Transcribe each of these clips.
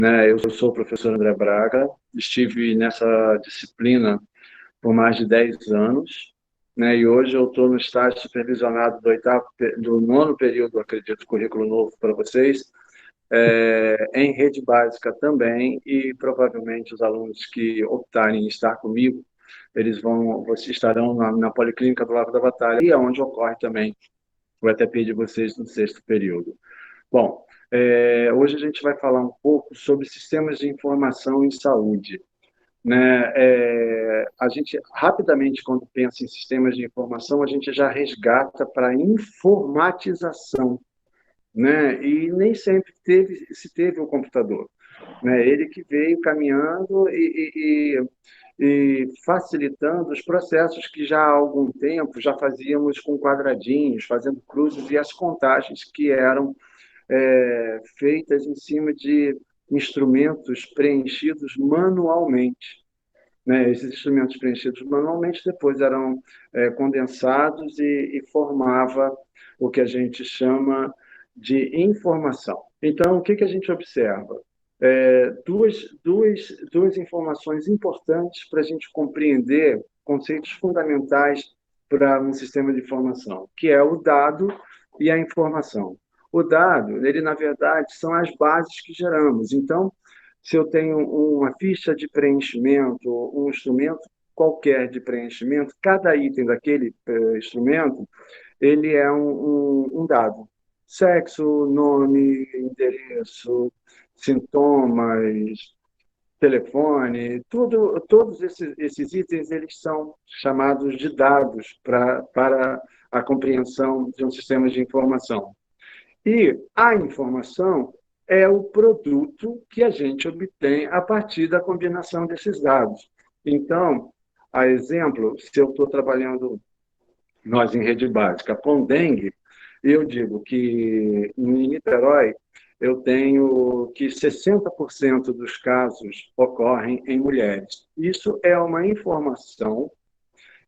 Eu sou o professor André Braga, estive nessa disciplina por mais de 10 anos, e hoje eu estou no estágio supervisionado do nono período, acredito, currículo novo para vocês, em rede básica também, e provavelmente os alunos que optarem em estar comigo, vocês estarão na Policlínica do Largo da Batalha, e é onde ocorre também o ETP de vocês no sexto período. Bom, hoje a gente vai falar um pouco sobre sistemas de informação em saúde. A gente, rapidamente, quando pensa em sistemas de informação, a gente já resgata para a informatização, e nem sempre se teve um computador. Ele que veio caminhando e facilitando os processos que já há algum tempo já fazíamos com quadradinhos, fazendo cruzes e as contagens que eram feitas em cima de instrumentos preenchidos manualmente. Esses instrumentos preenchidos manualmente depois eram condensados e formava o que a gente chama de informação. Então, o que, que a gente observa? Duas informações importantes para a gente compreender conceitos fundamentais para um sistema de informação, que é o dado e a informação. O dado, ele, na verdade, são as bases que geramos. Então, se eu tenho uma ficha de preenchimento, um instrumento qualquer de preenchimento, cada item daquele instrumento, ele é um dado. Sexo, nome, endereço, sintomas, telefone, todos esses itens eles são chamados de dados para a compreensão de um sistema de informação. E a informação é o produto que a gente obtém a partir da combinação desses dados. Então, a exemplo, se eu estou trabalhando, nós em rede básica, com dengue, eu digo que em Niterói eu tenho que 60% dos casos ocorrem em mulheres. Isso é uma informação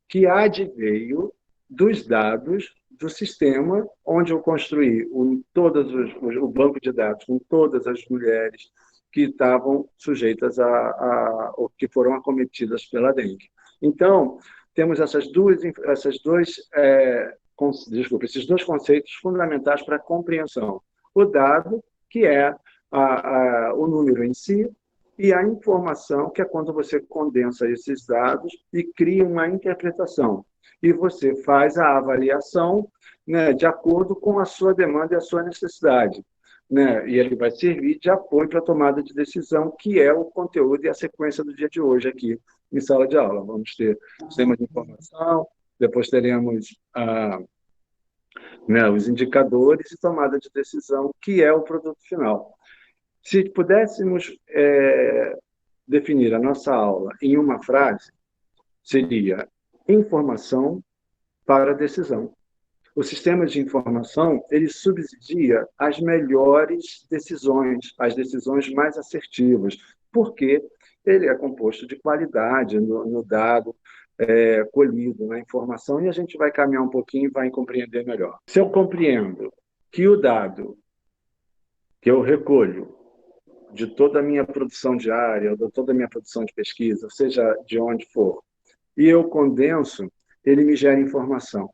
que adveio dos dados do sistema onde eu construí o banco de dados com todas as mulheres que estavam sujeitas ou que foram acometidas pela dengue. Então, temos esses dois conceitos fundamentais para a compreensão. O dado, que é o número em si, e a informação, que é quando você condensa esses dados e cria uma interpretação. E você faz a avaliação, de acordo com a sua demanda e a sua necessidade. E ele vai servir de apoio para a tomada de decisão, que é o conteúdo e a sequência do dia de hoje aqui em sala de aula. Vamos ter sistema de informação, depois teremos os indicadores e tomada de decisão, que é o produto final. Se pudéssemos definir a nossa aula em uma frase, seria informação para decisão. O sistema de informação, ele subsidia as melhores decisões, as decisões mais assertivas, porque ele é composto de qualidade no dado colhido, na informação, e a gente vai caminhar um pouquinho e vai compreender melhor. Se eu compreendo que o dado que eu recolho de toda a minha produção diária, ou de toda a minha produção de pesquisa, seja de onde for, e eu condenso, ele me gera informação.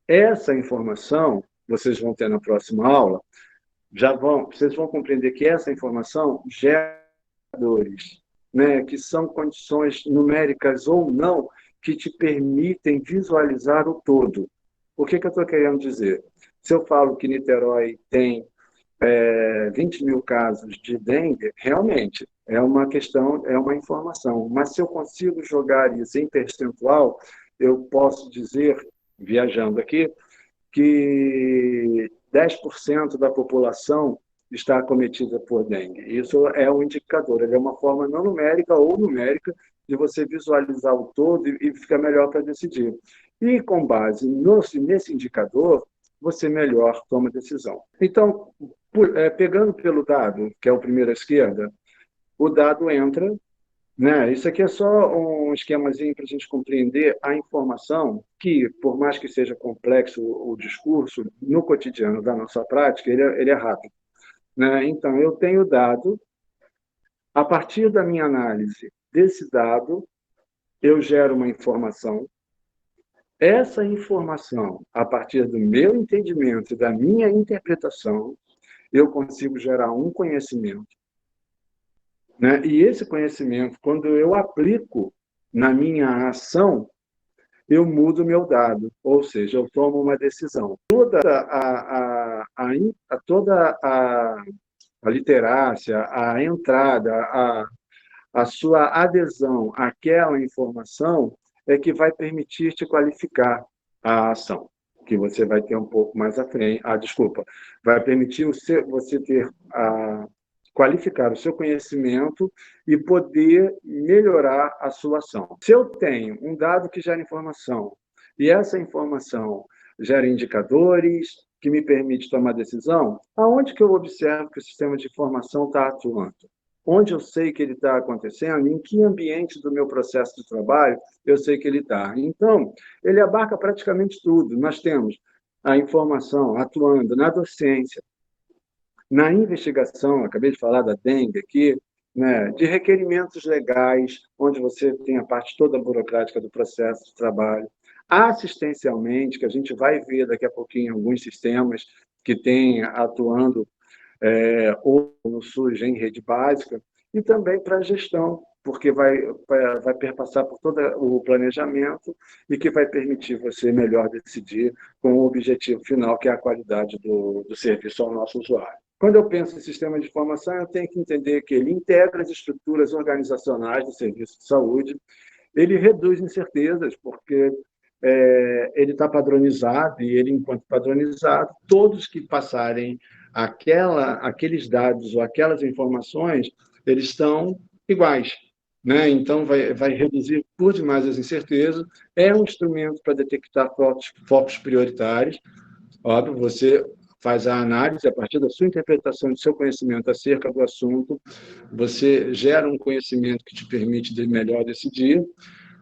Essa informação, vocês vão ter na próxima aula, vocês vão compreender que essa informação gera indicadores, que são condições numéricas ou não, que te permitem visualizar o todo. O que eu estou querendo dizer? Se eu falo que Niterói tem 20 mil casos de dengue, realmente é uma questão, é uma informação. Mas se eu consigo jogar isso em percentual, eu posso dizer, viajando aqui, que 10% da população está acometida por dengue. Isso é um indicador, ele é uma forma não numérica ou numérica de você visualizar o todo e ficar melhor para decidir. E com base nesse indicador, você melhor toma decisão. Então, pegando pelo dado, que é o primeiro à esquerda, o dado entra, isso aqui é só um esquemazinho para a gente compreender a informação que, por mais que seja complexo o discurso, no cotidiano da nossa prática, ele é rápido. Então, eu tenho dado, A partir da minha análise desse dado, eu gero uma informação. Essa informação, a partir do meu entendimento e da minha interpretação, eu consigo gerar um conhecimento, né? E esse conhecimento, quando eu aplico na minha ação, eu mudo o meu dado, ou seja, eu tomo uma decisão. Toda a literácia, a entrada, a sua adesão àquela informação é que vai permitir te qualificar a ação, que você vai ter um pouco mais à frente. Desculpa, vai permitir você ter qualificar o seu conhecimento e poder melhorar a sua ação. Se eu tenho um dado que gera informação e essa informação gera indicadores que me permite tomar decisão, aonde que eu observo que o sistema de informação está atuando? Onde eu sei que ele está acontecendo, em que ambiente do meu processo de trabalho eu sei que ele está. Então, ele abarca praticamente tudo. Nós temos a informação atuando na docência, na investigação, acabei de falar da dengue aqui, né, de requerimentos legais, onde você tem a parte toda burocrática do processo de trabalho, assistencialmente, que a gente vai ver daqui a pouquinho alguns sistemas que têm atuando ou no SUS em rede básica, e também para a gestão, porque vai perpassar por todo o planejamento e que vai permitir você melhor decidir com o objetivo final, que é a qualidade do serviço ao nosso usuário. Quando eu penso em sistema de informação, eu tenho que entender que ele integra as estruturas organizacionais do serviço de saúde, ele reduz incertezas, porque ele está padronizado, e ele, enquanto padronizado, todos que passarem aqueles dados ou aquelas informações, eles estão iguais. Né? Então, vai reduzir por demais as incertezas, é um instrumento para detectar focos prioritários. Óbvio, você faz a análise a partir da sua interpretação, do seu conhecimento acerca do assunto, você gera um conhecimento que te permite melhor decidir.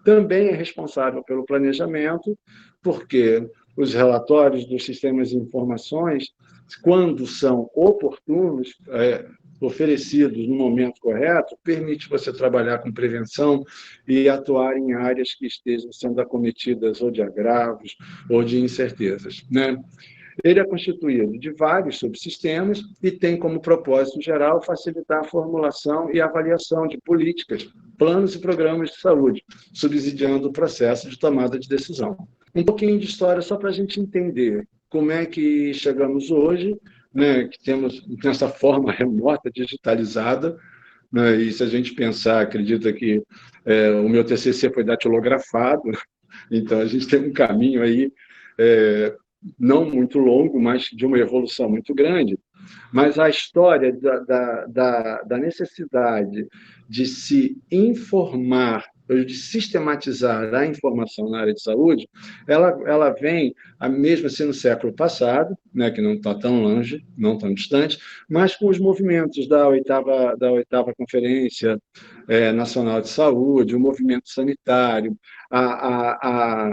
Também é responsável pelo planejamento, porque os relatórios dos sistemas de informações, quando são oportunos, oferecidos no momento correto, permite você trabalhar com prevenção e atuar em áreas que estejam sendo acometidas ou de agravos ou de incertezas, né? Ele é constituído de vários subsistemas e tem como propósito geral facilitar a formulação e avaliação de políticas, planos e programas de saúde, subsidiando o processo de tomada de decisão. Um pouquinho de história só para a gente entender como é que chegamos hoje, né, que temos nessa forma remota, digitalizada, né, e se a gente pensar, acredita que o meu TCC foi datilografado, então a gente tem um caminho aí não muito longo, mas de uma evolução muito grande. Mas a história da necessidade de se informar, de sistematizar a informação na área de saúde, ela vem, mesmo assim, no século passado, né, que não está tão longe, não tão distante, mas com os movimentos da oitava Conferência Nacional de Saúde, o movimento sanitário, a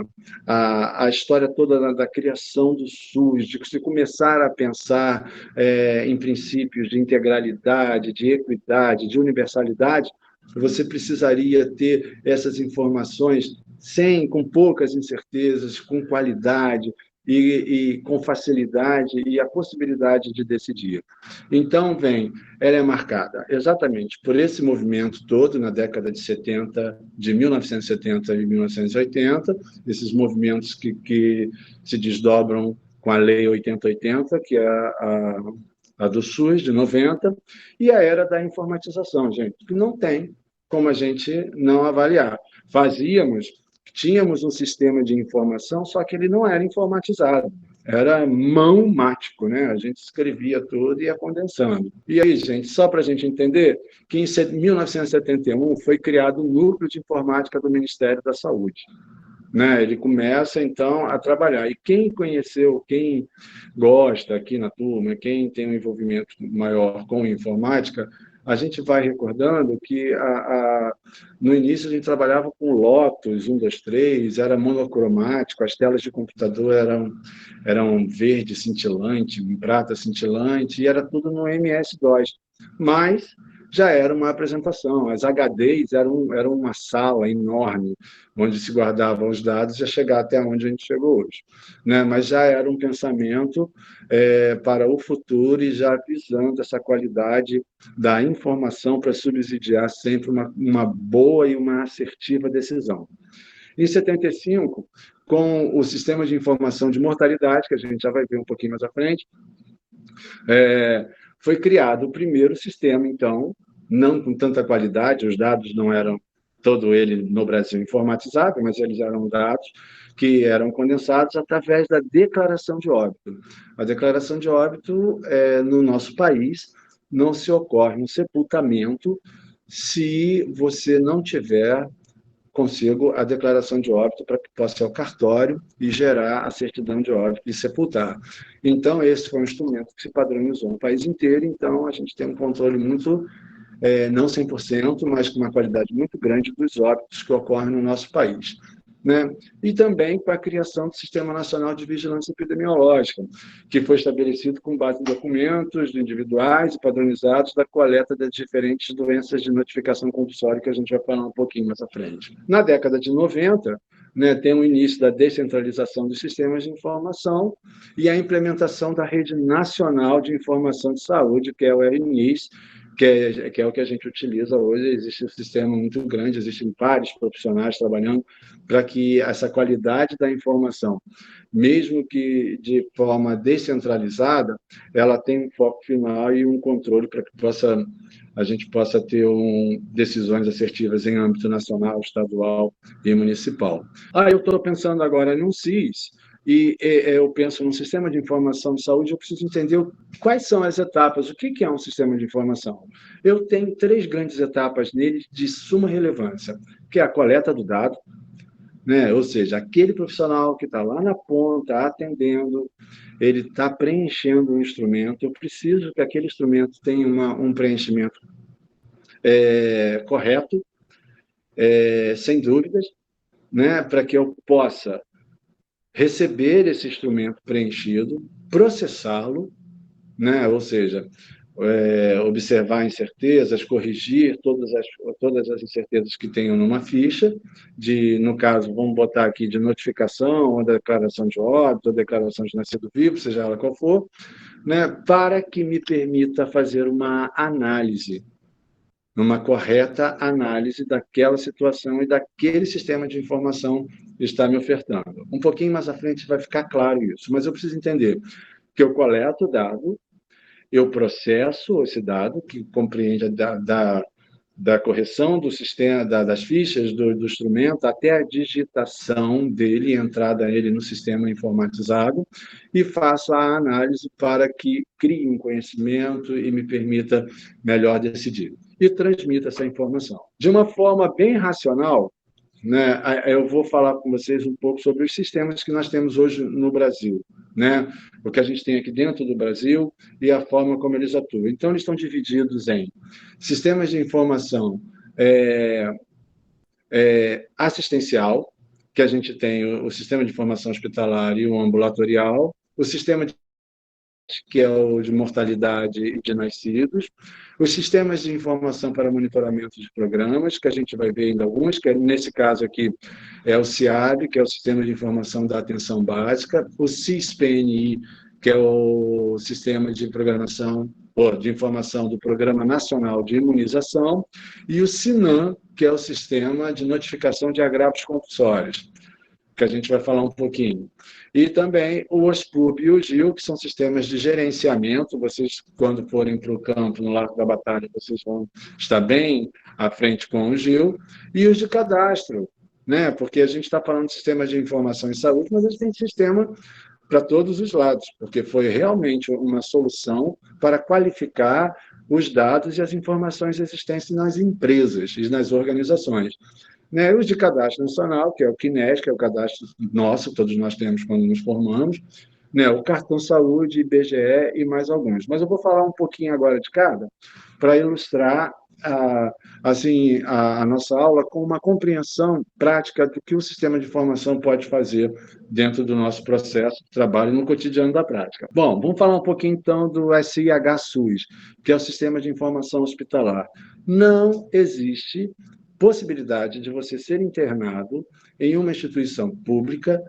história toda da criação do SUS, de se começar a pensar em princípios de integralidade, de equidade, de universalidade, você precisaria ter essas informações com poucas incertezas, com qualidade e com facilidade e a possibilidade de decidir. Então, ela é marcada exatamente por esse movimento todo na década de 70, de 1970 e 1980, esses movimentos que se desdobram com a Lei 8080, que é a do SUS, de 90, e a era da informatização, gente, que não tem como a gente não avaliar. Tínhamos um sistema de informação, só que ele não era informatizado, era mão-mático, né? A gente escrevia tudo e ia condensando. E aí, gente, só para a gente entender que em 1971 foi criado o Núcleo de Informática do Ministério da Saúde. Né? Ele começa, então, a trabalhar. E quem conheceu, quem gosta aqui na turma, quem tem um envolvimento maior com informática, a gente vai recordando que no início a gente trabalhava com Lotus 1, 2, 3, era monocromático, as telas de computador eram verde cintilante, prata cintilante, e era tudo no MS-DOS. Mas já era uma apresentação. As HDs eram uma sala enorme onde se guardavam os dados e ia chegar até onde a gente chegou hoje. Né? Mas já era um pensamento para o futuro e já visando essa qualidade da informação para subsidiar sempre uma boa e uma assertiva decisão. Em 75, com o sistema de informação de mortalidade, que a gente já vai ver um pouquinho mais à frente, foi criado o primeiro sistema, então, não com tanta qualidade, os dados não eram todo ele no Brasil informatizado, mas eles eram dados que eram condensados através da declaração de óbito. A declaração de óbito, no nosso país, não se ocorre um sepultamento se você não tiver consigo a declaração de óbito para que possa ir ao cartório e gerar a certidão de óbito e sepultar. Então, esse foi um instrumento que se padronizou no país inteiro, então a gente tem um controle muito, não 100%, mas com uma qualidade muito grande dos óbitos que ocorrem no nosso país. Né? E também com a criação do Sistema Nacional de Vigilância Epidemiológica, que foi estabelecido com base em documentos individuais e padronizados da coleta das diferentes doenças de notificação compulsória, que a gente vai falar um pouquinho mais à frente. Na década de 90, né, tem o início da descentralização dos sistemas de informação e a implementação da Rede Nacional de Informação de Saúde, que é o RNIS, que é o que a gente utiliza hoje. Existe um sistema muito grande, existem vários profissionais trabalhando para que essa qualidade da informação, mesmo que de forma descentralizada, ela tenha um foco final e um controle para que a gente possa ter decisões assertivas em âmbito nacional, estadual e municipal. Eu estou pensando agora num SIS, e eu penso num sistema de informação de saúde, eu preciso entender quais são as etapas, o que é um sistema de informação. Eu tenho 3 grandes etapas nele de suma relevância, que é a coleta do dado, né? Ou seja, aquele profissional que está lá na ponta, atendendo, ele está preenchendo um instrumento, eu preciso que aquele instrumento tenha um preenchimento correto, sem dúvidas, né? Para que eu possa receber esse instrumento preenchido, processá-lo, né? Ou seja, observar incertezas, corrigir todas as incertezas que tenham numa ficha, no caso, vamos botar aqui de notificação, ou declaração de óbito, ou declaração de nascido vivo, seja ela qual for, né? Para que me permita fazer uma correta análise daquela situação e daquele sistema de informação que está me ofertando. Um pouquinho mais à frente vai ficar claro isso, mas eu preciso entender que eu coleto o dado, eu processo esse dado, que compreende da correção do sistema, das fichas do instrumento, até a digitação dele, entrada ele no sistema informatizado, e faço a análise para que crie um conhecimento e me permita melhor decidir. E transmita essa informação. De uma forma bem racional, né, eu vou falar com vocês um pouco sobre os sistemas que nós temos hoje no Brasil, né? O que a gente tem aqui dentro do Brasil e a forma como eles atuam. Então, eles estão divididos em sistemas de informação assistencial, que a gente tem o sistema de informação hospitalar e o ambulatorial, o sistema que é o de mortalidade de nascidos, os sistemas de informação para monitoramento de programas, que a gente vai ver ainda alguns, que nesse caso aqui é o CIAB, que é o Sistema de Informação da Atenção Básica, o CIS-PNI, que é o Sistema de Programação ou de Informação do Programa Nacional de Imunização, e o SINAM, que é o Sistema de Notificação de Agravos Compulsórios, que a gente vai falar um pouquinho. E também o OSPUB e o GIL, que são sistemas de gerenciamento. Vocês, quando forem para o campo, no Largo da Batalha, vocês vão estar bem à frente com o GIL. E os de cadastro, né? Porque a gente está falando de sistemas de informação em saúde, mas a gente tem sistema para todos os lados, porque foi realmente uma solução para qualificar os dados e as informações existentes nas empresas e nas organizações. Né? Os de cadastro nacional, que é o CNES, que é o cadastro nosso, todos nós temos quando nos formamos, né? O cartão saúde, IBGE e mais alguns. Mas eu vou falar um pouquinho agora de cada, para ilustrar assim, a nossa aula com uma compreensão prática do que o sistema de informação pode fazer dentro do nosso processo de trabalho no cotidiano da prática. Bom, vamos falar um pouquinho, então, do SIH-SUS, que é o Sistema de Informação Hospitalar. Não existe possibilidade de você ser internado em uma instituição pública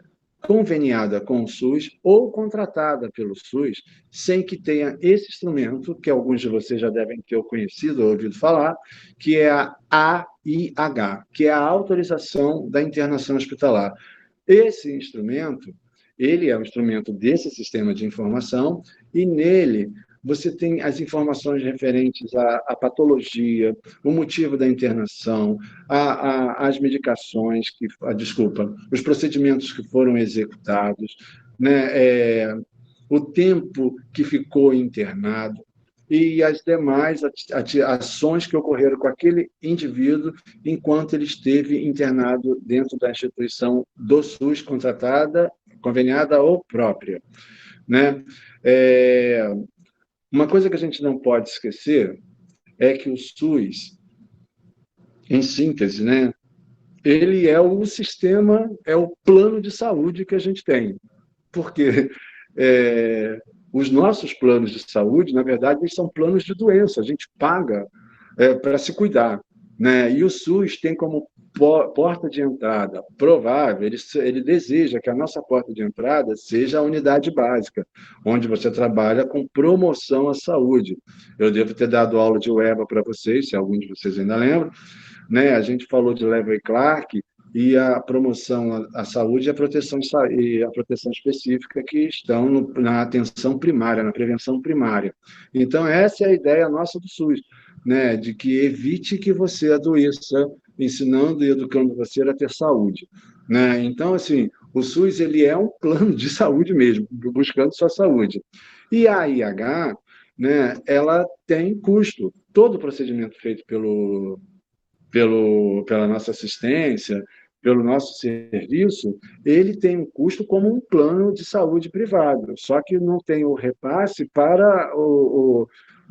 conveniada com o SUS ou contratada pelo SUS, sem que tenha esse instrumento, que alguns de vocês já devem ter conhecido ou ouvido falar, que é a AIH, que é a Autorização da Internação Hospitalar. Esse instrumento, ele é um instrumento desse sistema de informação, e nele você tem as informações referentes à patologia, o motivo da internação, as medicações, os procedimentos que foram executados, né, o tempo que ficou internado e as demais ações que ocorreram com aquele indivíduo enquanto ele esteve internado dentro da instituição do SUS, contratada, conveniada ou própria, né? Uma coisa que a gente não pode esquecer é que o SUS, em síntese, né, ele é o sistema, é o plano de saúde que a gente tem. Porque os nossos planos de saúde, na verdade, eles são planos de doença, a gente paga para se cuidar, né? E o SUS tem como porta de entrada provável, ele deseja que a nossa porta de entrada seja a unidade básica, onde você trabalha com promoção à saúde. Eu devo ter dado aula de UEBA para vocês, se algum de vocês ainda lembram, né? A gente falou de Lewis e Clark e a promoção à saúde e a proteção específica que estão na atenção primária, na prevenção primária. Então, essa é a ideia nossa do SUS, né? De que evite que você adoeça, ensinando e educando você a ter saúde, né? Então, assim, o SUS ele é um plano de saúde mesmo, buscando sua saúde. E a IH, né, ela tem custo. Todo procedimento feito pela nossa assistência, pelo nosso serviço, ele tem um custo como um plano de saúde privado, só que não tem o repasse para o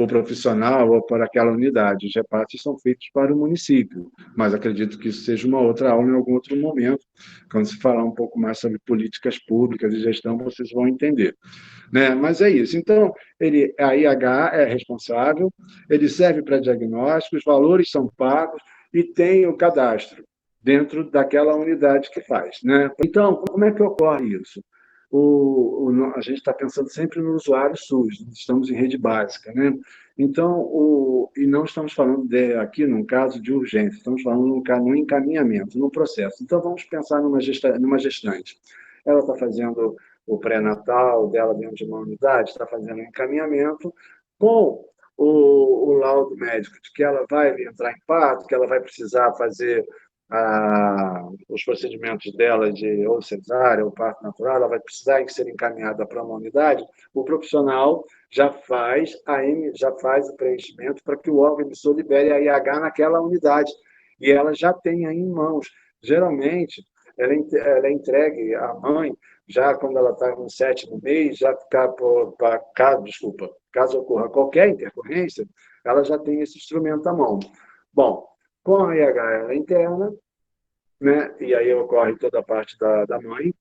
profissional ou para aquela unidade. Os repasses são feitos para o município, mas acredito que isso seja uma outra aula em algum outro momento. Quando se falar um pouco mais sobre políticas públicas e gestão, vocês vão entender, né? Mas é isso. Então, a IH é responsável, ele serve para diagnóstico, os valores são pagos e tem o cadastro dentro daquela unidade que faz, né? Então, como é que ocorre isso? A gente está pensando sempre no usuário SUS, estamos em rede básica, né? Então, e não estamos falando aqui num caso de urgência, estamos falando num encaminhamento, num processo. Então, vamos pensar numa gestante. Ela está fazendo o pré-natal dela dentro de uma unidade, está fazendo um encaminhamento com o laudo médico de que ela vai entrar em parto, que ela vai precisar fazer os procedimentos dela de ou cesárea ou parto natural, ela vai precisar ser encaminhada para uma unidade, o profissional já faz o preenchimento para que o órgão emissor libere a IH naquela unidade. E ela já tem aí em mãos. Geralmente, ela é entregue à mãe já quando ela está no 7º mês, caso ocorra qualquer intercorrência, ela já tem esse instrumento à mão. Bom, com a IH ela é interna, né? E aí ocorre toda a parte da mãe,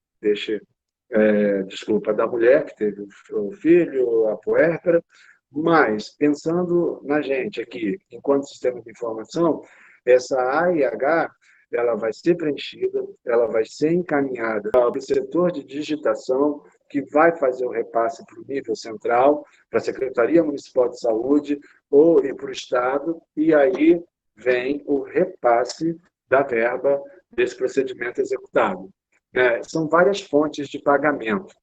da mulher que teve o filho, a puérpera, mas pensando na gente aqui, enquanto sistema de informação, essa AIH ela vai ser preenchida, ela vai ser encaminhada para o setor de digitação, que vai fazer o repasse para o nível central, para a Secretaria Municipal de Saúde e para o Estado, e aí vem o repasse da verba desse procedimento executado. São várias fontes de pagamento.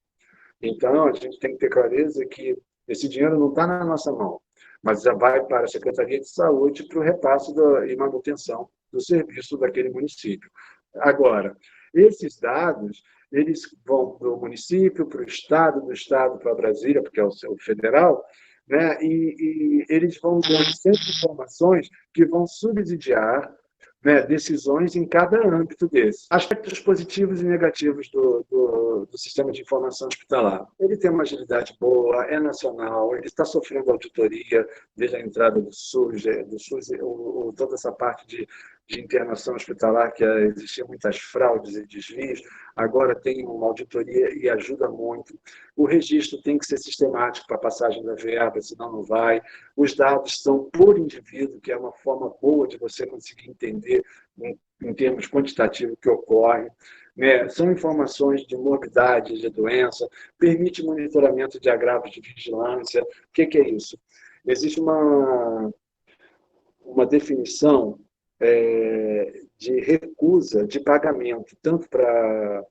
Então, a gente tem que ter clareza que esse dinheiro não está na nossa mão, mas já vai para a Secretaria de Saúde para o repasse e manutenção do serviço daquele município. Agora, esses dados, eles vão do município para o Estado, do Estado para Brasília, porque é o seu federal, né? E eles vão dando sempre informações que vão subsidiar né, decisões em cada âmbito desse. Aspectos positivos e negativos do sistema de informação hospitalar. Ele tem uma agilidade boa, é nacional, ele está sofrendo auditoria desde a entrada do SUS, toda essa parte de internação hospitalar, que existia muitas fraudes e desvios, agora tem uma auditoria e ajuda muito. O registro tem que ser sistemático para a passagem da verba, senão não vai. Os dados são por indivíduo, que é uma forma boa de você conseguir entender, em termos quantitativos, o que ocorre. Né? São informações de morbidade, de doença, permite monitoramento de agravos de vigilância. O que é isso? Existe uma definição de recusa de pagamento, tanto para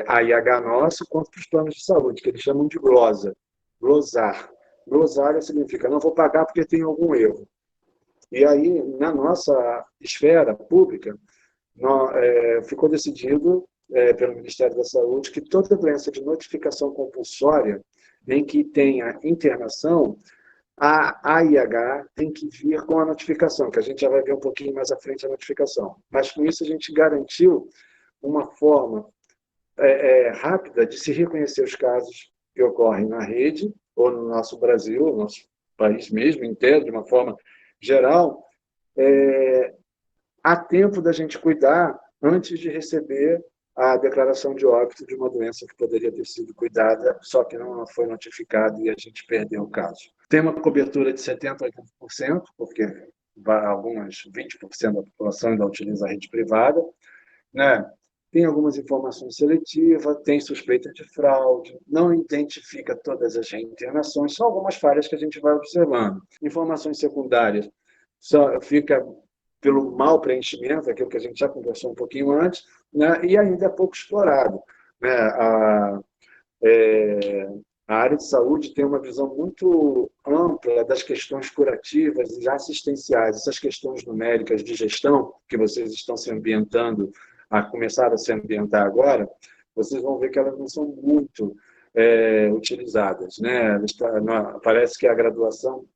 a IH nossa, quanto para os planos de saúde, que eles chamam de glosa, glosar. Glossária significa não vou pagar porque tem algum erro. E aí, na nossa esfera pública, ficou decidido pelo Ministério da Saúde que toda doença de notificação compulsória em que tenha internação, a AIH tem que vir com a notificação, que a gente já vai ver um pouquinho mais à frente a notificação. Mas com isso a gente garantiu uma forma rápida de se reconhecer os casos que ocorrem na rede, ou no nosso Brasil, no nosso país mesmo inteiro, de uma forma geral, há tempo da gente cuidar antes de receber a declaração de óbito de uma doença que poderia ter sido cuidada, só que não foi notificada e a gente perdeu o caso. Tem uma cobertura de 70% a 80%, porque algumas 20% da população ainda utiliza a rede privada, né? Tem algumas informações seletivas, tem suspeita de fraude, não identifica todas as reinternações, são algumas falhas que a gente vai observando. Informações secundárias só fica pelo mau preenchimento, aquilo que a gente já conversou um pouquinho antes, né? E ainda é pouco explorado. Né? A área de saúde tem uma visão muito ampla das questões curativas e assistenciais, essas questões numéricas de gestão que vocês estão se ambientando, a começar a se ambientar agora, vocês vão ver que elas não são muito utilizadas. Né? Parece que a graduação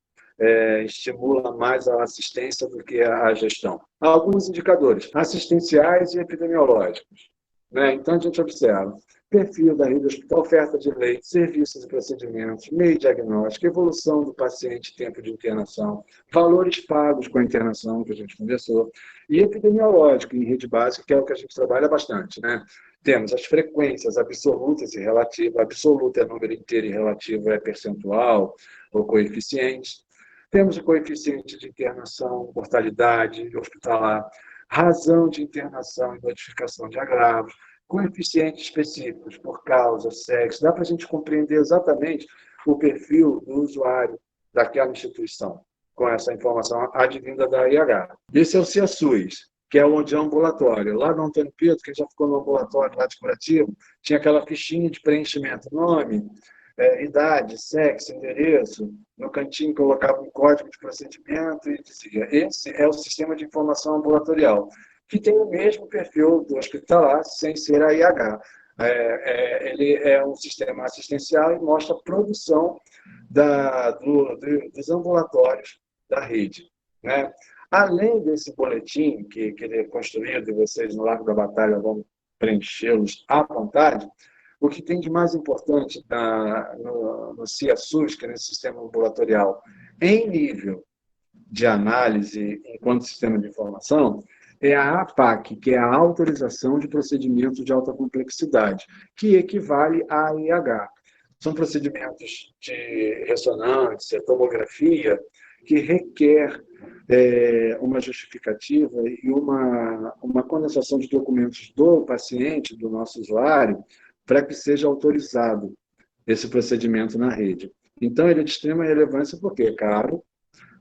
estimula mais a assistência do que a gestão. Há alguns indicadores assistenciais e epidemiológicos. Né? Então, a gente observa perfil da rede hospitalar, oferta de leite, serviços e procedimentos, meio diagnóstico, evolução do paciente, tempo de internação, valores pagos com a internação, que a gente conversou, e epidemiológico em rede básica, que é o que a gente trabalha bastante. Né? Temos as frequências absolutas e relativas. Absoluta é número inteiro e relativo é percentual ou coeficiente. Temos o coeficiente de internação, mortalidade hospitalar, razão de internação e notificação de agravos, coeficientes específicos por causa, sexo. Dá para a gente compreender exatamente o perfil do usuário daquela instituição, com essa informação advinda da IH. Esse é o CIASUS, que é onde é ambulatório. Lá no Antônio Pedro, que já ficou no ambulatório lá de curativo, tinha aquela fichinha de preenchimento, nome, idade, sexo, endereço. No cantinho colocava um código de procedimento e dizia: esse é o sistema de informação ambulatorial, que tem o mesmo perfil do hospitalar, sem ser a IH. Ele é um sistema assistencial e mostra a produção dos ambulatórios da rede. Né? Além desse boletim que ele é construído, e vocês no Largo da Batalha vão preenchê-los à vontade, o que tem de mais importante no CIASUS, que é nesse sistema ambulatorial, em nível de análise enquanto sistema de informação, é a APAC, que é a Autorização de Procedimentos de Alta Complexidade, que equivale à IH. São procedimentos de ressonância, tomografia, que requer uma justificativa e uma condensação de documentos do paciente, do nosso usuário, para que seja autorizado esse procedimento na rede. Então, ele é de extrema relevância porque é caro,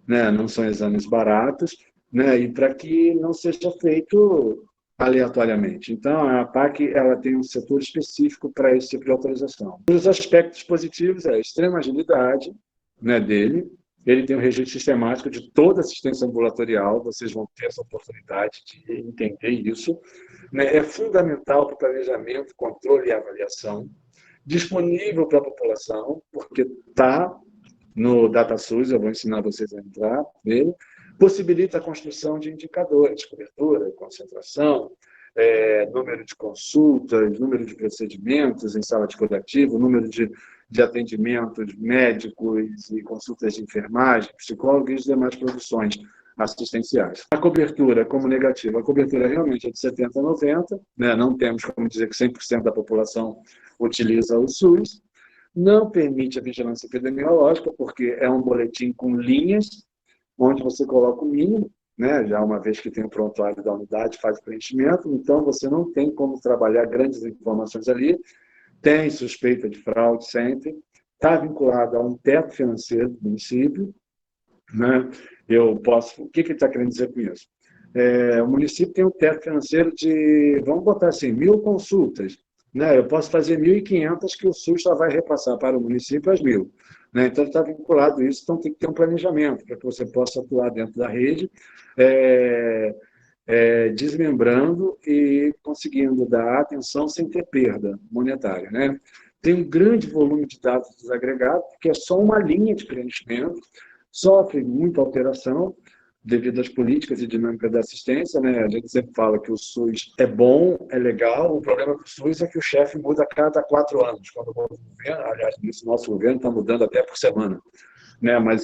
né? Não são exames baratos, né? E para que não seja feito aleatoriamente. Então, a APAC ela tem um setor específico para esse tipo de autorização. Os aspectos positivos é a extrema agilidade, né, dele. Ele tem um registro sistemático de toda a assistência ambulatorial, vocês vão ter essa oportunidade de entender isso. Né? É fundamental para o planejamento, controle e avaliação. Disponível para a população, porque está no DataSUS, eu vou ensinar vocês a entrar nele. possibilita a construção de indicadores, cobertura, concentração, número de consultas, número de procedimentos em sala de curativo, número de atendimentos médicos e consultas de enfermagem, psicólogos e as demais produções assistenciais. A cobertura, como negativa, a cobertura realmente é de 70% a 90%, né? Não temos como dizer que 100% da população utiliza o SUS, não permite a vigilância epidemiológica, porque é um boletim com linhas, onde você coloca o mínimo, né? Já uma vez que tem o prontuário da unidade, faz o preenchimento, então você não tem como trabalhar grandes informações ali, tem suspeita de fraude sempre, está vinculado a um teto financeiro do município, né? O que ele está querendo dizer com isso? O município tem um teto financeiro de, vamos botar assim, 1.000 consultas, né? Eu posso fazer 1.500 que o SUS só vai repassar para o município as 1.000. Né? Então, está vinculado a isso, então tem que ter um planejamento para que você possa atuar dentro da rede, desmembrando e conseguindo dar atenção sem ter perda monetária. Né? Tem um grande volume de dados desagregados, que é só uma linha de preenchimento, sofre muita alteração devido às políticas e dinâmicas da assistência, né? A gente sempre fala que o SUS é bom, é legal, o problema do SUS é que o chefe muda a cada 4 anos, quando o governo, aliás, esse nosso governo está mudando até por semana, né? Mas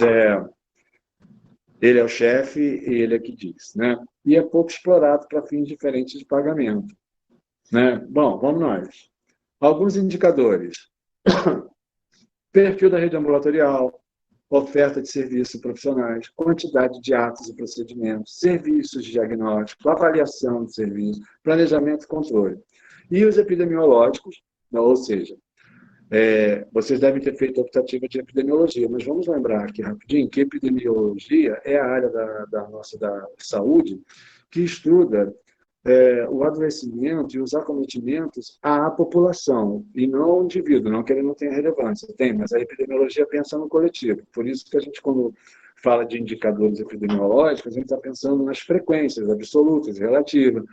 ele é o chefe e ele é que diz, né? E é pouco explorado para fins diferentes de pagamento, né? Bom, vamos nós. Alguns indicadores. Perfil da rede ambulatorial, oferta de serviços profissionais, quantidade de atos e procedimentos, serviços de diagnóstico, avaliação de serviços, planejamento e controle. E os epidemiológicos, ou seja, vocês devem ter feito a optativa de epidemiologia, mas vamos lembrar aqui rapidinho que epidemiologia é a área da saúde que estuda o adoecimento e os acometimentos à população, e não ao indivíduo, não que ele não tenha relevância, tem, mas a epidemiologia pensa no coletivo. Por isso que a gente, quando fala de indicadores epidemiológicos, a gente está pensando nas frequências absolutas, relativas,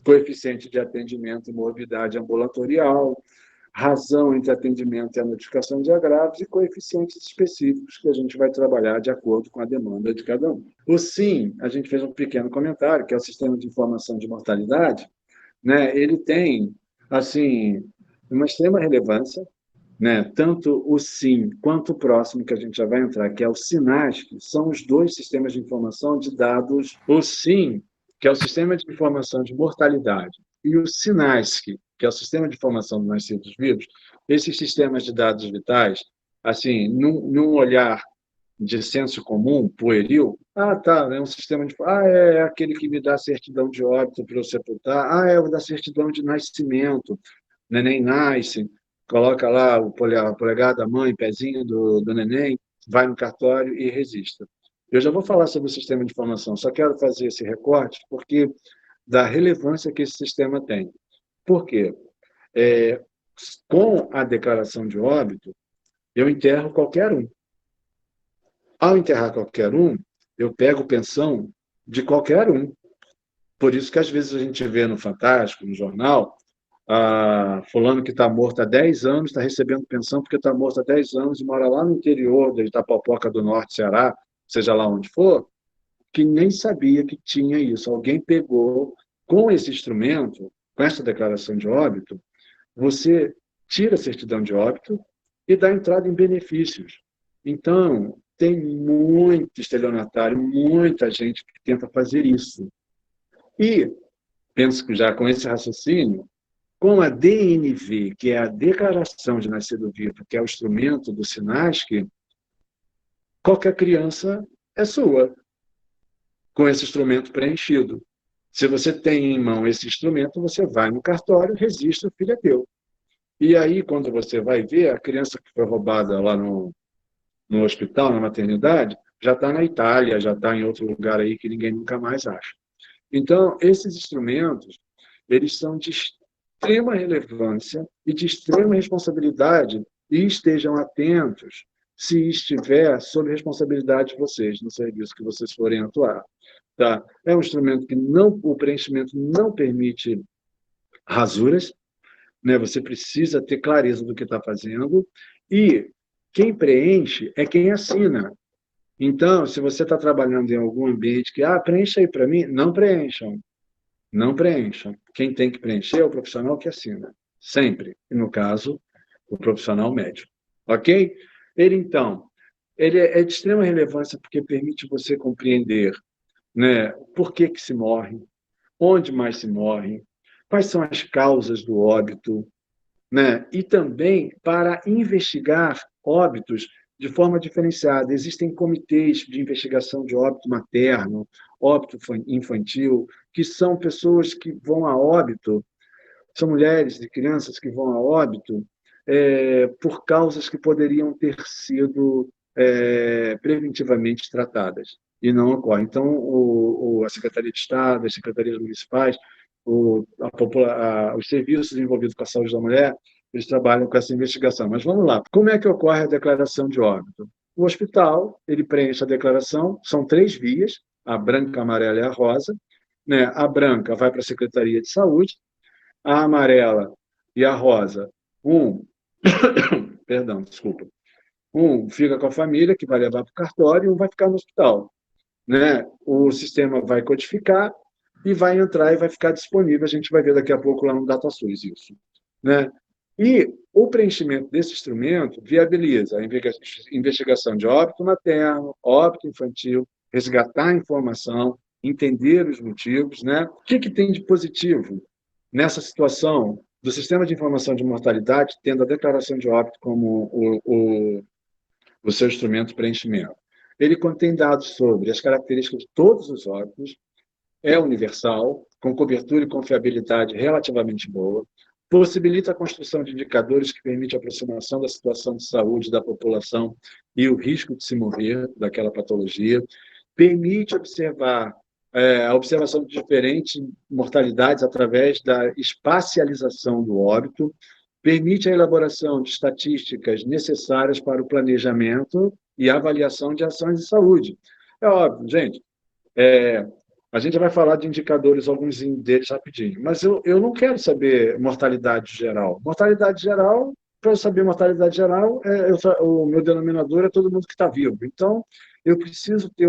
coeficiente de atendimento e morbidade ambulatorial, razão entre atendimento e a notificação de agravos e coeficientes específicos que a gente vai trabalhar de acordo com a demanda de cada um. O SIM, a gente fez um pequeno comentário, que é o Sistema de Informação de Mortalidade, né? Ele tem, assim, uma extrema relevância, né? Tanto o SIM quanto o próximo, que a gente já vai entrar, que é o SINASC, são os dois sistemas de informação de dados. O SIM, que é o Sistema de Informação de Mortalidade, e o SINASC, que é o Sistema de Informação dos Nascidos Vivos, esses sistemas de dados vitais, assim, num olhar de senso comum, pueril, tá, é um sistema de... é aquele que me dá certidão de óbito para eu sepultar, é o da certidão de nascimento, neném nasce, coloca lá o polegar da mãe, pezinho do neném, vai no cartório e registra. Eu já vou falar sobre o sistema de informação, só quero fazer esse recorte porque da relevância que esse sistema tem. Por quê? Com a declaração de óbito, eu enterro qualquer um. Ao enterrar qualquer um, eu pego pensão de qualquer um. Por isso que, às vezes, a gente vê no Fantástico, no jornal, fulano que está morto há 10 anos está recebendo pensão porque está morto há 10 anos e mora lá no interior de Itapopoca do Norte, Ceará, seja lá onde for, que nem sabia que tinha isso. Alguém pegou com esse instrumento, com essa declaração de óbito, você tira a certidão de óbito e dá entrada em benefícios. Então, tem muito estelionatário, muita gente que tenta fazer isso. E, penso que já com esse raciocínio, com a DNV, que é a Declaração de Nascido Vivo, que é o instrumento do SINASC, qualquer criança é sua, com esse instrumento preenchido. Se você tem em mão esse instrumento, você vai no cartório, registra, o filho é teu. E aí, quando você vai ver, a criança que foi roubada lá no hospital, na maternidade, já está na Itália, já está em outro lugar aí que ninguém nunca mais acha. Então, esses instrumentos, eles são de extrema relevância e de extrema responsabilidade, e estejam atentos se estiver sob responsabilidade de vocês, no serviço que vocês forem atuar. Tá? É um instrumento que o preenchimento não permite rasuras, né? Você precisa ter clareza do que está fazendo, e quem preenche é quem assina. Então, se você está trabalhando em algum ambiente que, preencha aí para mim, não preencham. Não preencham. Quem tem que preencher é o profissional que assina. Sempre. E, no caso, o profissional médico. Ok? Ele, então, ele é de extrema relevância porque permite você compreender, né, por que se morre, onde mais se morre, quais são as causas do óbito, né? E também para investigar óbitos de forma diferenciada. Existem comitês de investigação de óbito materno, óbito infantil, que são pessoas que vão a óbito, são mulheres e crianças que vão a óbito por causas que poderiam ter sido preventivamente tratadas e não ocorre. Então, a Secretaria de Estado, as secretarias municipais, os serviços envolvidos com a saúde da mulher, eles trabalham com essa investigação. Mas vamos lá. Como é que ocorre a declaração de óbito? O hospital, ele preenche a declaração, são 3 vias, a branca, a amarela e a rosa. Né? A branca vai para a Secretaria de Saúde, a amarela e a rosa, perdão, desculpa, fica com a família, que vai levar para o cartório, e um vai ficar no hospital. Né? O sistema vai codificar e vai entrar e vai ficar disponível. A gente vai ver daqui a pouco lá no DataSUS isso. Né? E o preenchimento desse instrumento viabiliza a investigação de óbito materno, óbito infantil, resgatar a informação, entender os motivos. Né? O que tem de positivo nessa situação do sistema de informação de mortalidade, tendo a declaração de óbito como o seu instrumento de preenchimento? Ele contém dados sobre as características de todos os óbitos, é universal, com cobertura e confiabilidade relativamente boa, possibilita a construção de indicadores que permitem a aproximação da situação de saúde da população e o risco de se mover daquela patologia, permite observar a observação de diferentes mortalidades através da espacialização do óbito, permite a elaboração de estatísticas necessárias para o planejamento e avaliação de ações de saúde. É óbvio, gente, a gente vai falar de indicadores, alguns deles rapidinho, mas eu não quero saber mortalidade geral. Mortalidade geral, para eu saber mortalidade geral, o meu denominador é todo mundo que está vivo. Então, eu preciso ter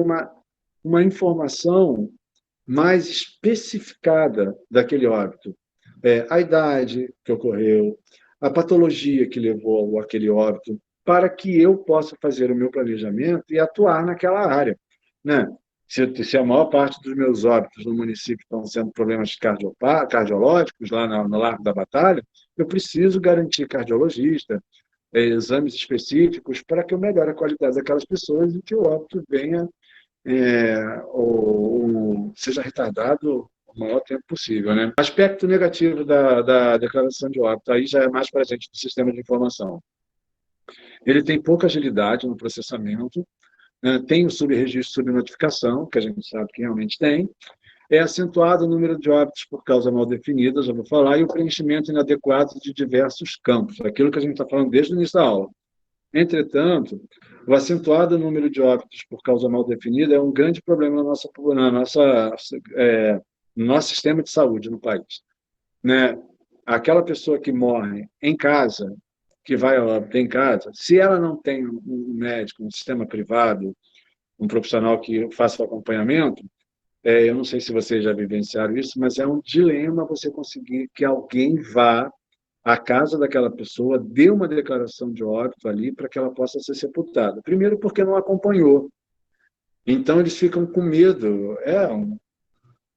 uma informação mais especificada daquele óbito. A idade que ocorreu, a patologia que levou àquele óbito, para que eu possa fazer o meu planejamento e atuar naquela área. Né? Se a maior parte dos meus óbitos no município estão sendo problemas cardiológicos, lá no Largo da Batalha, eu preciso garantir cardiologista, exames específicos, para que eu melhore a qualidade daquelas pessoas e que o óbito venha ou seja retardado o maior tempo possível. Né? Aspecto negativo da declaração de óbito, aí já é mais presente no sistema de informação. Ele tem pouca agilidade no processamento, tem o subregistro subnotificação, que a gente sabe que realmente tem, é acentuado o número de óbitos por causa mal definida, já vou falar, e o preenchimento inadequado de diversos campos, aquilo que a gente está falando desde o início da aula. Entretanto, o acentuado número de óbitos por causa mal definida é um grande problema no nosso sistema de saúde no país. Né? Aquela pessoa que morre em casa, que vai ao óbito em casa, se ela não tem um médico, um sistema privado, um profissional que faça o acompanhamento, eu não sei se vocês já vivenciaram isso, mas é um dilema você conseguir que alguém vá à casa daquela pessoa, dê uma declaração de óbito ali para que ela possa ser sepultada. Primeiro, porque não acompanhou. Então, eles ficam com medo.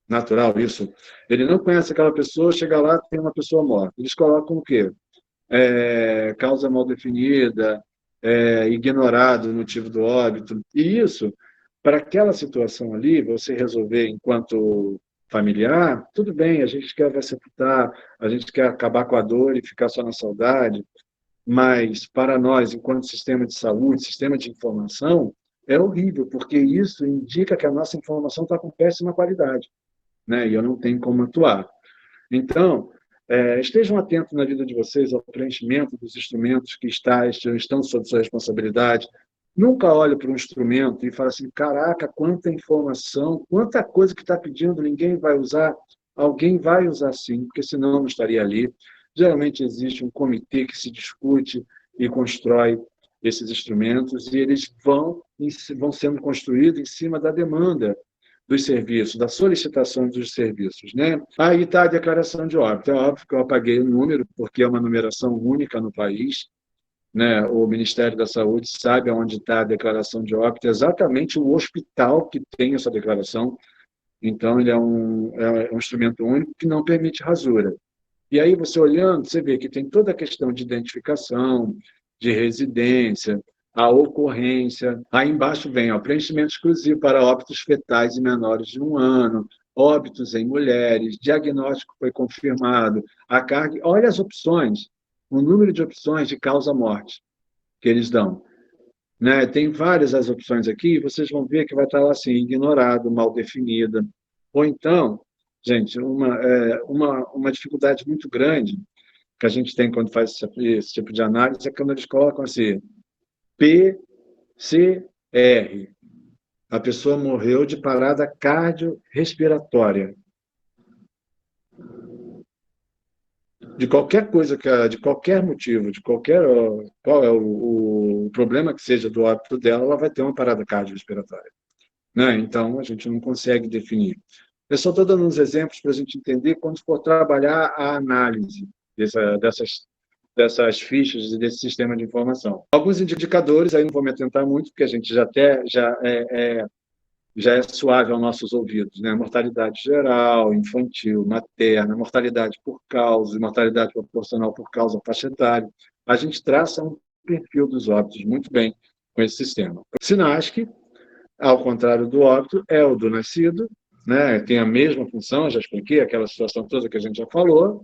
Natural isso. Ele não conhece aquela pessoa, chega lá, tem uma pessoa morta. Eles colocam o quê? Causa mal definida, ignorado o motivo do óbito. E isso, para aquela situação ali, você resolver enquanto familiar, tudo bem, a gente quer sepultar, a gente quer acabar com a dor e ficar só na saudade, mas para nós, enquanto sistema de saúde, sistema de informação, é horrível, porque isso indica que a nossa informação está com péssima qualidade, né? E eu não tenho como atuar. Então, estejam atentos na vida de vocês ao preenchimento dos instrumentos que estão sob sua responsabilidade. Nunca olhe para um instrumento e fale assim, caraca, quanta informação, quanta coisa que está pedindo, ninguém vai usar. Alguém vai usar sim, porque senão não estaria ali. Geralmente existe um comitê que se discute e constrói esses instrumentos, e eles vão sendo construídos em cima da demanda dos serviços, da solicitação dos serviços, né? Aí está a declaração de óbito. É óbvio que eu apaguei o número, porque é uma numeração única no país, né? O Ministério da Saúde sabe onde está a declaração de óbito, exatamente o hospital que tem essa declaração. Então, ele é um instrumento único que não permite rasura. E aí, você olhando, você vê que tem toda a questão de identificação, de residência, a ocorrência. Aí embaixo vem preenchimento exclusivo para óbitos fetais e menores de 1 ano, óbitos em mulheres, diagnóstico foi confirmado, a carga. Olha as opções, o número de opções de causa-morte que eles dão. Né? Tem várias as opções aqui, vocês vão ver que vai estar lá assim, ignorado, mal definida. Ou então, gente, uma dificuldade muito grande que a gente tem quando faz esse tipo de análise é quando eles colocam assim, PCR, a pessoa morreu de parada cardiorrespiratória. De qualquer coisa, de qualquer motivo, de qualquer qual é o problema que seja do óbito dela, ela vai ter uma parada cardiorrespiratória. Né? Então, a gente não consegue definir. Eu só estou dando uns exemplos para a gente entender quando for trabalhar a análise dessas fichas e desse sistema de informação. Alguns indicadores, aí não vou me atentar muito, porque a gente já é suave aos nossos ouvidos, né? Mortalidade geral, infantil, materna, mortalidade por causa, mortalidade proporcional por causa, faixa etária. A gente traça um perfil dos óbitos muito bem com esse sistema. O SINASC, ao contrário do óbito, é o do nascido, né? Tem a mesma função, já expliquei, aquela situação toda que a gente já falou,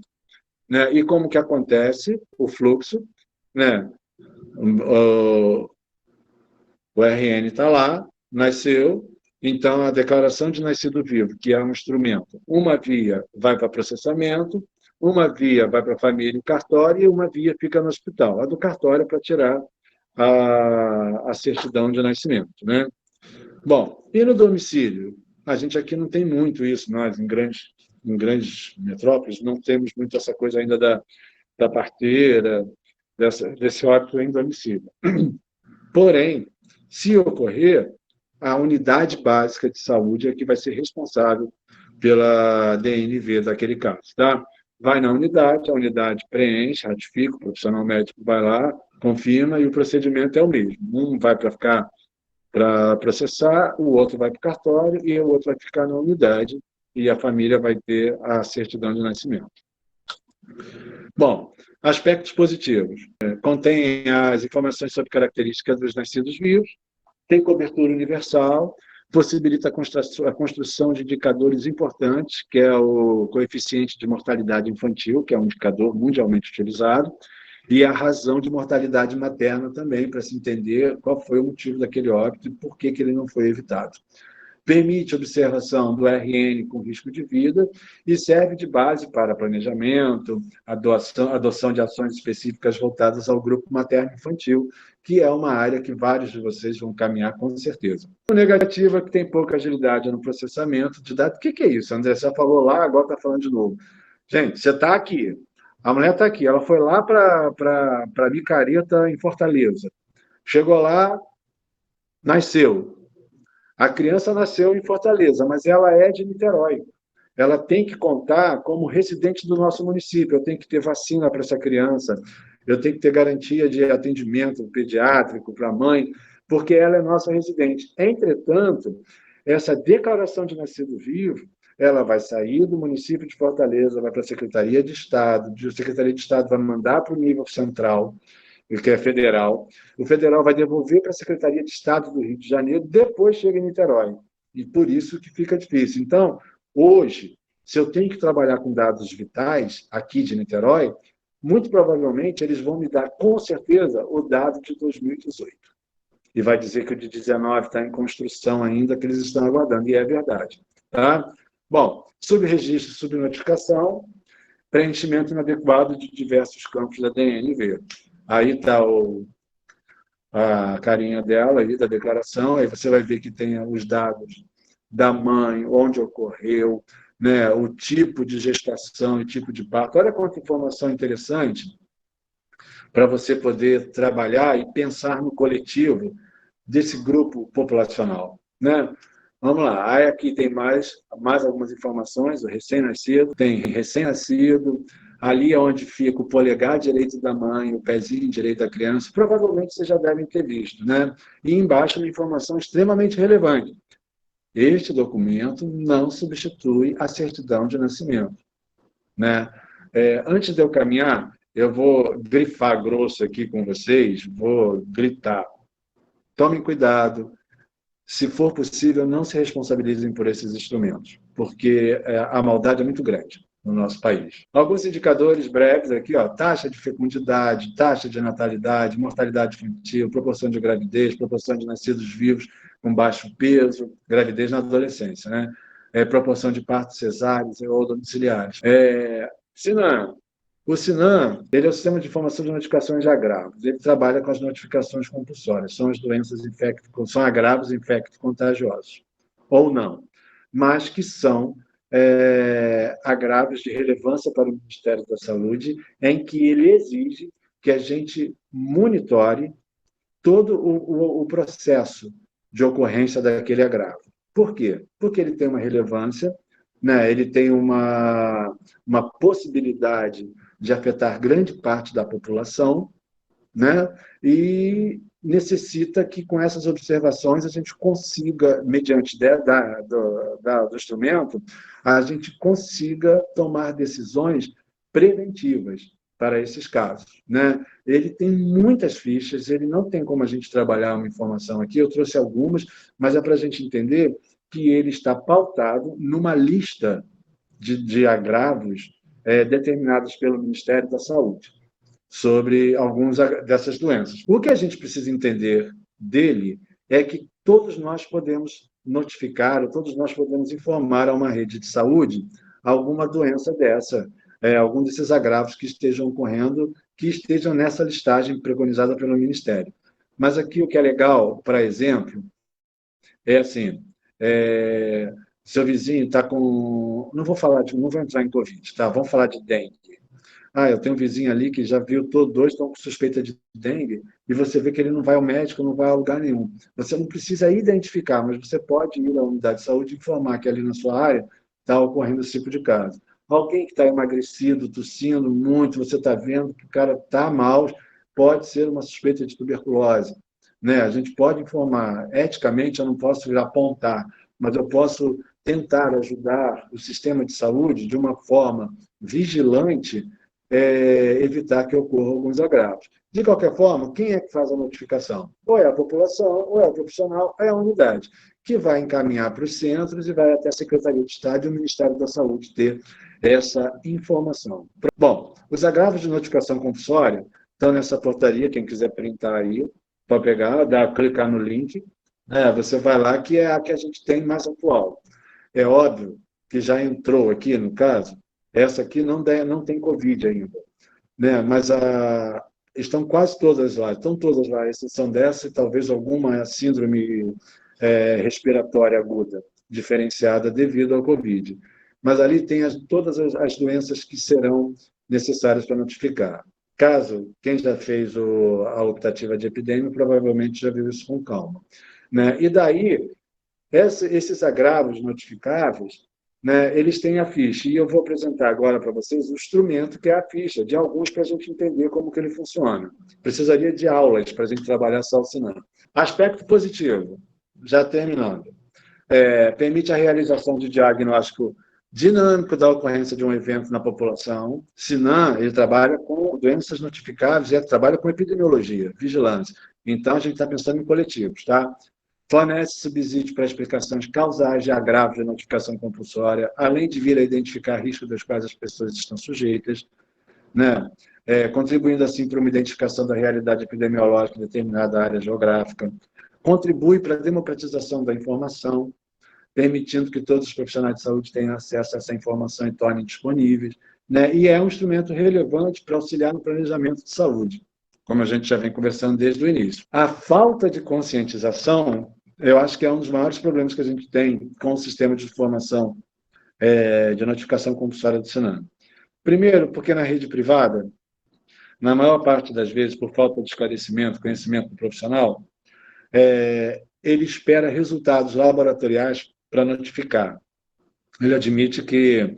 né? E como que acontece o fluxo, né? O RN está lá, nasceu, então a declaração de nascido vivo, que é um instrumento, uma via vai para processamento, uma via vai para a família e cartório, e uma via fica no hospital. A do cartório é para tirar a certidão de nascimento, né? Bom, e no domicílio? A gente aqui não tem muito isso, nós, em grandes metrópoles, não temos muito essa coisa ainda da parteira, desse óbito em domicílio. Porém, se ocorrer, a unidade básica de saúde é que vai ser responsável pela DNV daquele caso, tá? Vai na unidade, a unidade preenche, ratifica, o profissional médico vai lá, confirma, e o procedimento é o mesmo. Um vai para processar, o outro vai para o cartório e o outro vai ficar na unidade e a família vai ter a certidão de nascimento. Bom, aspectos positivos. Contém as informações sobre características dos nascidos vivos, tem cobertura universal, possibilita a construção de indicadores importantes, que é o coeficiente de mortalidade infantil, que é um indicador mundialmente utilizado, e a razão de mortalidade materna também, para se entender qual foi o motivo daquele óbito e por que ele não foi evitado. Permite observação do RN com risco de vida e serve de base para planejamento, adoção de ações específicas voltadas ao grupo materno-infantil, que é uma área que vários de vocês vão caminhar com certeza. O negativo é que tem pouca agilidade no processamento de dados. O que é isso? André já falou lá, agora está falando de novo. Gente, você está aqui, a mulher está aqui, ela foi lá para Micareta, em Fortaleza. Chegou lá, nasceu. A criança nasceu em Fortaleza, mas ela é de Niterói. Ela tem que contar como residente do nosso município. Eu tenho que ter vacina para essa criança, eu tenho que ter garantia de atendimento pediátrico para a mãe, porque ela é nossa residente. Entretanto, essa declaração de nascido vivo, ela vai sair do município de Fortaleza, vai para a Secretaria de Estado, a Secretaria de Estado vai mandar para o nível central, que é federal. O federal vai devolver para a Secretaria de Estado do Rio de Janeiro, depois chega em Niterói. E por isso que fica difícil. Então, hoje, se eu tenho que trabalhar com dados vitais aqui de Niterói, muito provavelmente eles vão me dar, com certeza, o dado de 2018. E vai dizer que o de 19 está em construção ainda, que eles estão aguardando. E é verdade. Tá? Bom, subregistro, subnotificação, preenchimento inadequado de diversos campos da DNV. Aí está a carinha dela, aí, da declaração, aí você vai ver que tem os dados da mãe, onde ocorreu, né, o tipo de gestação e tipo de parto. Olha quanta informação interessante, para você poder trabalhar e pensar no coletivo desse grupo populacional, né? Vamos lá, aí aqui tem mais algumas informações, o recém-nascido, tem recém-nascido, ali é onde fica o polegar direito da mãe, o pezinho direito da criança, provavelmente vocês já devem ter visto, né? E embaixo uma informação extremamente relevante. Este documento não substitui a certidão de nascimento, né? Antes de eu caminhar, eu vou grifar grosso aqui com vocês, vou gritar. Tomem cuidado, se for possível, não se responsabilizem por esses instrumentos, porque a maldade é muito grande no nosso país. Alguns indicadores breves aqui, ó, taxa de fecundidade, taxa de natalidade, mortalidade infantil, proporção de gravidez, proporção de nascidos vivos com baixo peso, gravidez na adolescência, né? Proporção de partos cesáreos ou domiciliares. Sinan, o SINAM, ele é o Sistema de Informação de Notificações de Agravos. Ele trabalha com as notificações compulsórias. São as doenças são agravos infecto-contagiosos, ou não, mas que são agravos de relevância para o Ministério da Saúde, em que ele exige que a gente monitore todo o processo de ocorrência daquele agravo. Por quê? Porque ele tem uma relevância, né? Ele tem uma possibilidade de afetar grande parte da população, né? E necessita que, com essas observações, a gente consiga, mediante do instrumento, a gente consiga tomar decisões preventivas para esses casos, né? Ele tem muitas fichas, ele não tem como a gente trabalhar uma informação aqui, eu trouxe algumas, mas é para a gente entender que ele está pautado numa lista de agravos determinados pelo Ministério da Saúde sobre algumas dessas doenças. O que a gente precisa entender dele é que todos nós podemos notificar, ou todos nós podemos informar a uma rede de saúde alguma doença dessa, algum desses agravos que estejam ocorrendo, que estejam nessa listagem preconizada pelo Ministério. Mas aqui o que é legal, por exemplo, é assim, seu vizinho está com... Não vou entrar em Covid, tá? Vamos falar de dengue. Eu tenho um vizinho ali que já viu todos dois estão com suspeita de dengue, e você vê que ele não vai ao médico, não vai a lugar nenhum. Você não precisa identificar, mas você pode ir à unidade de saúde e informar que ali na sua área está ocorrendo esse tipo de caso. Alguém que está emagrecido, tossindo muito, você está vendo que o cara está mal, pode ser uma suspeita de tuberculose, né? A gente pode informar. Eticamente, eu não posso ir apontar, mas eu posso tentar ajudar o sistema de saúde de uma forma vigilante, evitar que ocorram alguns agravos. De qualquer forma, quem é que faz a notificação? Ou é a população, ou é o profissional, ou é a unidade, que vai encaminhar para os centros e vai até a Secretaria de Estado e o Ministério da Saúde ter essa informação. Bom, os agravos de notificação compulsória estão nessa portaria, quem quiser printar aí, pode pegar, clicar no link, você vai lá, que é a que a gente tem mais atual. É óbvio que já entrou aqui, no caso, essa aqui não tem Covid ainda, né? Mas estão quase todas lá, a exceção dessa e talvez alguma síndrome respiratória aguda, diferenciada devido ao Covid. Mas ali tem todas as doenças que serão necessárias para notificar. Caso quem já fez a optativa de epidemia, provavelmente já viu isso com calma, né? E daí, esses agravos notificáveis, né, eles têm a ficha. E eu vou apresentar agora para vocês o instrumento que é a ficha, de alguns para a gente entender como que ele funciona. Precisaria de aulas para a gente trabalhar só o SINAM. Aspecto positivo, já terminando. Permite a realização de diagnóstico dinâmico da ocorrência de um evento na população. SINAM, ele trabalha com doenças notificáveis e trabalha com epidemiologia, vigilância. Então, a gente está pensando em coletivos, tá? Fornece subsídio para explicações causais de agravos de notificação compulsória, além de vir a identificar riscos dos quais as pessoas estão sujeitas, né? Contribuindo, assim, para uma identificação da realidade epidemiológica em determinada área geográfica. Contribui para a democratização da informação, permitindo que todos os profissionais de saúde tenham acesso a essa informação e tornem disponíveis, né? E é um instrumento relevante para auxiliar no planejamento de saúde, como a gente já vem conversando desde o início. A falta de conscientização, eu acho que é um dos maiores problemas que a gente tem com o sistema de informação de notificação compulsória do SINAM. Primeiro, porque na rede privada, na maior parte das vezes, por falta de esclarecimento, conhecimento do profissional, ele espera resultados laboratoriais para notificar. Ele admite que,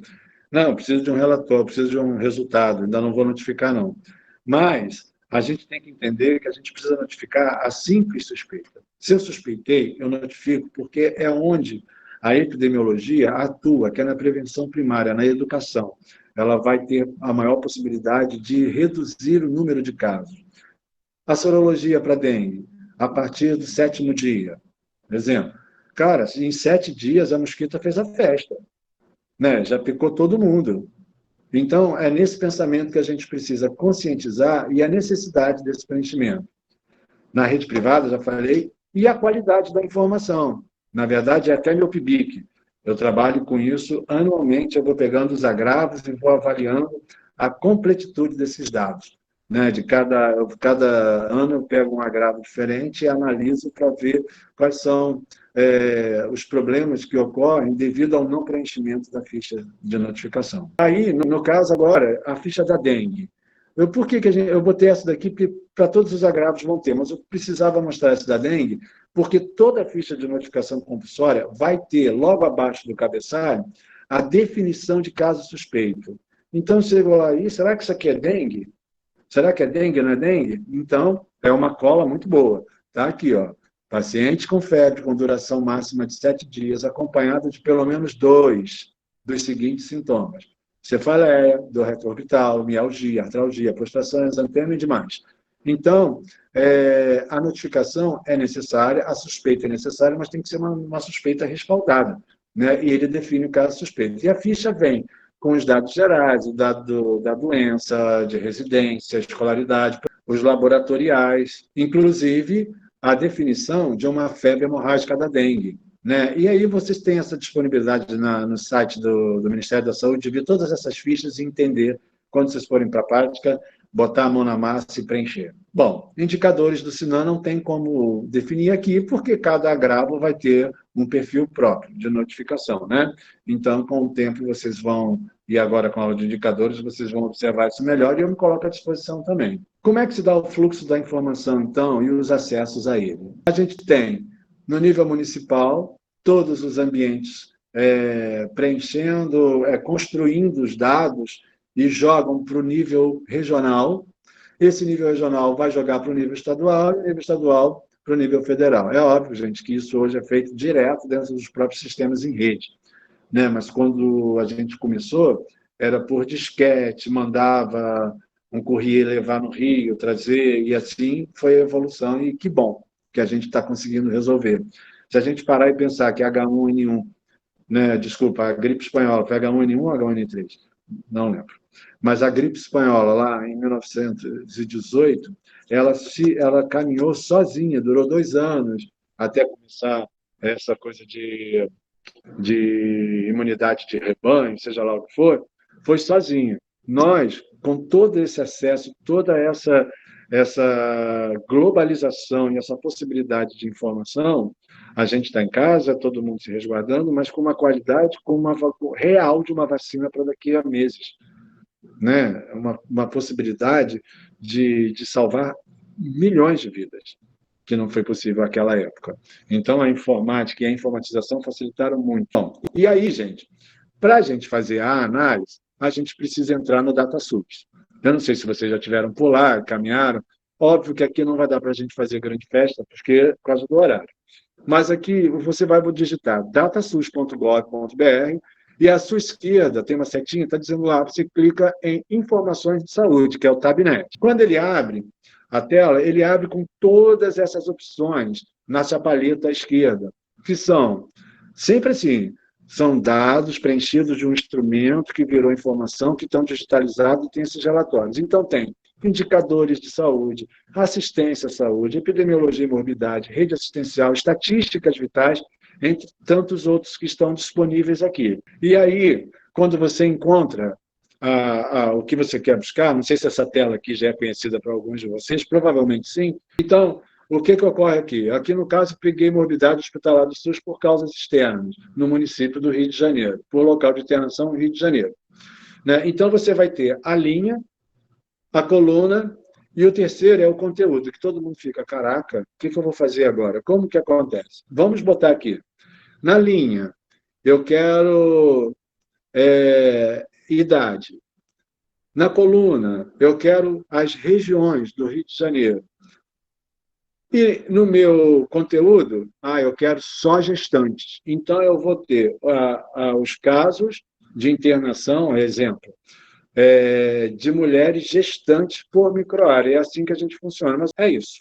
não, preciso de um relatório, preciso de um resultado, ainda não vou notificar, não. Mas a gente tem que entender que a gente precisa notificar assim que suspeita. Se eu suspeitei, eu notifico, porque é onde a epidemiologia atua, que é na prevenção primária, na educação. Ela vai ter a maior possibilidade de reduzir o número de casos. A sorologia para dengue, a partir do 7º dia. Exemplo. Cara, em 7 dias a mosquita fez a festa, né? Já picou todo mundo. Então, é nesse pensamento que a gente precisa conscientizar e a necessidade desse preenchimento. Na rede privada, já falei, e a qualidade da informação. Na verdade, é até meu PIBIC. Eu trabalho com isso anualmente, eu vou pegando os agravos e vou avaliando a completitude desses dados. Né? De cada ano eu pego um agravo diferente e analiso para ver quais são os problemas que ocorrem devido ao não preenchimento da ficha de notificação. Aí, no caso agora, a ficha da dengue. Por que eu botei essa daqui? Porque para todos os agravos vão ter, mas eu precisava mostrar essa da dengue, porque toda a ficha de notificação compulsória vai ter, logo abaixo do cabeçalho, a definição de caso suspeito. Então, você chegou lá aí, será que isso aqui é dengue? Será que é dengue, não é dengue? Então, é uma cola muito boa. Está aqui, ó. Paciente com febre com duração máxima de 7 dias, acompanhado de pelo menos 2 dos seguintes sintomas: cefaleia, dor retroorbital, mialgia, artralgia, prostração, exantema e demais. Então, a notificação é necessária, a suspeita é necessária, mas tem que ser uma suspeita respaldada, né? E ele define o caso suspeito. E a ficha vem com os dados gerais, o dado da doença, de residência, escolaridade, os laboratoriais, inclusive a definição de uma febre hemorrágica da dengue. Né? E aí vocês têm essa disponibilidade no site do Ministério da Saúde de ver todas essas fichas e entender, quando vocês forem para a prática, botar a mão na massa e preencher. Bom, indicadores do SINAM não tem como definir aqui, porque cada agravo vai ter um perfil próprio de notificação, né? Então, com o tempo, vocês vão, e agora com a aula de indicadores, vocês vão observar isso melhor e eu me coloco à disposição também. Como é que se dá o fluxo da informação, então, e os acessos a ele? A gente tem, no nível municipal, todos os ambientes preenchendo, construindo os dados e jogam para o nível regional. Esse nível regional vai jogar para o nível estadual e o nível estadual para o nível federal. É óbvio, gente, que isso hoje é feito direto dentro dos próprios sistemas em rede, né? Mas quando a gente começou, era por disquete, mandava um courier levar no Rio, trazer, e assim foi a evolução, e que bom que a gente está conseguindo resolver. Se a gente parar e pensar que H1N1, né, desculpa, a gripe espanhola foi H1N1 ou H1N3? Não lembro. Mas a gripe espanhola, lá em 1918, ela caminhou sozinha, durou 2 anos, até começar essa coisa de imunidade de rebanho, seja lá o que for, foi sozinha. Nós, com todo esse acesso, toda essa globalização e essa possibilidade de informação, a gente está em casa, todo mundo se resguardando, mas com uma qualidade, com uma real de uma vacina para daqui a meses, né? Uma possibilidade de salvar milhões de vidas, que não foi possível naquela época. Então, a informática e a informatização facilitaram muito. Bom, e aí, gente, para a gente fazer a análise, a gente precisa entrar no DataSUS. Eu não sei se vocês já tiveram por lá, caminharam. Óbvio que aqui não vai dar para a gente fazer grande festa, porque por causa do horário. Mas aqui você vai digitar datasus.gov.br e à sua esquerda tem uma setinha, está dizendo lá, você clica em Informações de Saúde, que é o Tabnet. Quando ele abre a tela, ele abre com todas essas opções na chapaleta à esquerda, que são sempre assim, são dados preenchidos de um instrumento que virou informação, que estão digitalizados e tem esses relatórios. Então, tem indicadores de saúde, assistência à saúde, epidemiologia e morbidade, rede assistencial, estatísticas vitais, entre tantos outros que estão disponíveis aqui. E aí, quando você encontra o que você quer buscar, não sei se essa tela aqui já é conhecida para alguns de vocês, provavelmente sim. Então, o que ocorre aqui? Aqui, no caso, peguei morbidade hospitalar do SUS por causas externas, no município do Rio de Janeiro, por local de internação, Rio de Janeiro. Né? Então, você vai ter a linha a coluna, e o terceiro é o conteúdo, que todo mundo fica, caraca, o que eu vou fazer agora? Como que acontece? Vamos botar aqui. Na linha, eu quero idade. Na coluna, eu quero as regiões do Rio de Janeiro. E no meu conteúdo, eu quero só gestantes. Então, eu vou ter os casos de internação, exemplo, de mulheres gestantes por microárea. É assim que a gente funciona, mas é isso.